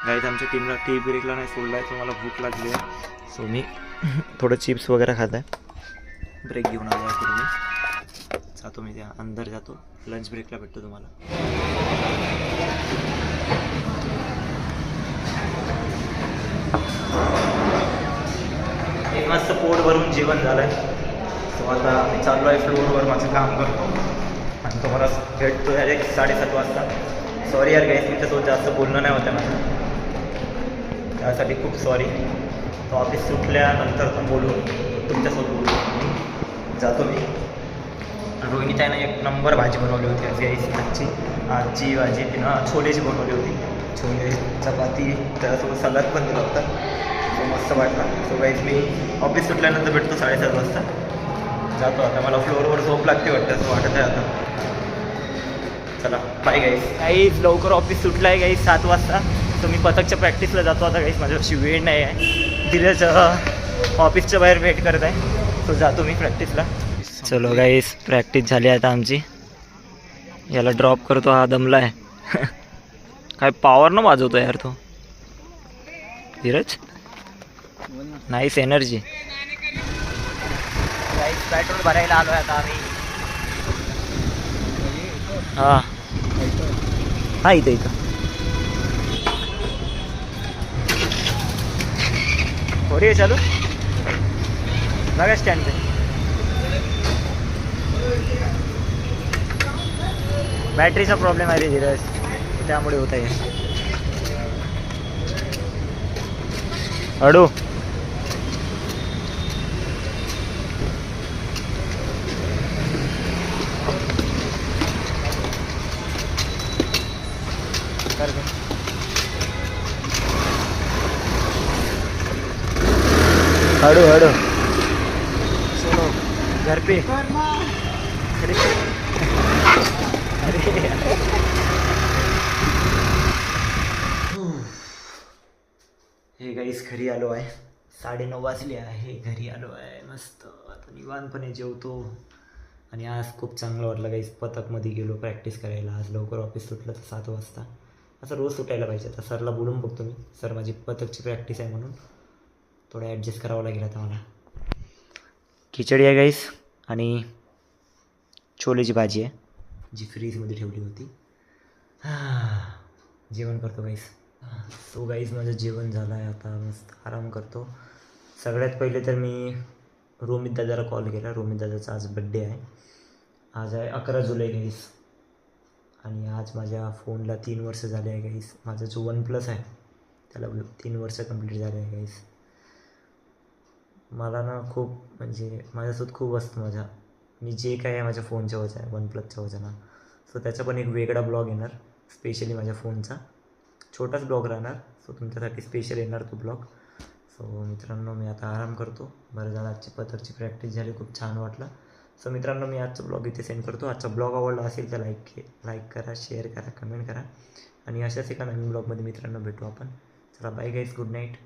Guys आमच्या टीमला T ब्रेकला नाही सोडला आहे, तर मला भूक लागली आहे. सो मी थोडं चिप्स वगैरे खात आहे. ब्रेक घेऊन आलो आहे पूर्वी. जातो मी त्या अंदर जातो, लंच ब्रेकला भेटतो तुम्हाला. एक मस्त पोट भरून जेवण झालं आहे. सो आता मी चाललो आहे फ्लोअरवर, माझं काम करतो आणि तुम्हाला भेटतो डायरेक्ट 7:30 वाजता. सॉरी यार गाईस, तुमच्यासोबत जास्त बोलणं नाही होतं माझं, त्यासाठी खूप सॉरी. तो ऑफिस सुटल्यानंतर पण बोलू, तुमच्यासोबत बोलू. जातो मी. रोहिणीताईनं एक नंबर भाजी बनवली होती आज गाईस. आजची भाजी तिनं छोलेची बनवली होती, छोले चपाती, त्याच्यासोबत सलाद पण दिला होता. तो मस्त वाटला. सो गाईस मी ऑफिस सुटल्यानंतर भेटतो 7:30 वाजता. जातो आता, मला फ्लोअरवर झोप लागते वाटतं, असं वाटत आहे आता. चला बाय गाईस. गाईस लवकर ऑफिस सुटलं आहे गाईस 7 वाजता. तर मी पथकच्या प्रॅक्टिसला जातो आता गाईस. माझ्याशी वेळ नाही आहे, धीरज ऑफिसच्या बाहेर वेट करत आहे. तो जातो मी प्रॅक्टिसला. चलो गाईस, प्रॅक्टिस झाली आता आमची. याला ड्रॉप करतो, हा दमला आहे. काय पॉवर न वाजवतो यार तो धीरज. Nice energy. पेट्रोल भरायला आलो आहे आता आम्ही. हां हां, इथं हो रे, चालू बघा स्टँड पे. बॅटरीचा प्रॉब्लेम आहे रे धीरज, त्यामुळे होत आहे. हळू कर दे. हळू हळू. चलो घर पे. अरे हे गाईस घरी आलो आहे. 9:30 वाजले आहे, घरी आलो आहे. मस्त आता निवांतपणे जेवतो. आणि आज खूप चांगलं वाटलं गाईस. पथकमध्ये गेलो प्रॅक्टिस करायला. आज लवकर ऑफिस सुटलं तर 7 वाजता. असं रोज सुटायला पाहिजे. आता सरला बोलून बघतो मी, सर माझी पथकची प्रॅक्टिस आहे म्हणून थोडं ॲडजस्ट करावं लागेल आता मला. खिचडी आहे गाईस आणि छोलेची भाजी आहे, जी फ्रीजमध्ये ठेवली होती. जेवण करतो गाईस. सो गाईस माझं जेवण झालं आहे, आता मस्त आराम करतो. सगळ्यात पहिले तर मी रोमित दादाला कॉल केला. रोमित दादाचा आज बड्डे आहे. आज आहे 11 जुलै गाईस. आणि आज माझ्या फोनला 3 वर्ष झाले आहे गाईस. माझा जो OnePlus आहे त्याला 3 वर्ष कंप्लीट झाले आहे गाईस. मला ना खूप म्हणजे माझ्यासोबत खूप असतं माझ्या, मी जे काय आहे माझ्या फोनच्या वजह आहे, OnePlusच्या वजहनं. सो त्याचा पण एक वेगळा ब्लॉग येणार, स्पेशली माझ्या फोनचा. छोटाच ब्लॉग राहणार. सो तुमच्यासाठी स्पेशल येणार तो ब्लॉग. सो मित्रांनो मी आता आराम करतो. बरं झालं आजची पथकची प्रॅक्टिस झाली, खूप छान वाटलं. सो मित्रांनो मी आजचा ब्लॉग इथे सेंड करतो. आजचा ब्लॉग आवडला असेल तर लाईक करा, शेअर करा, कमेंट करा. आणि अशाच एका नवीन ब्लॉगमध्ये मित्रांनो भेटू आपण. चला बाय गाईज, गुड नाईट.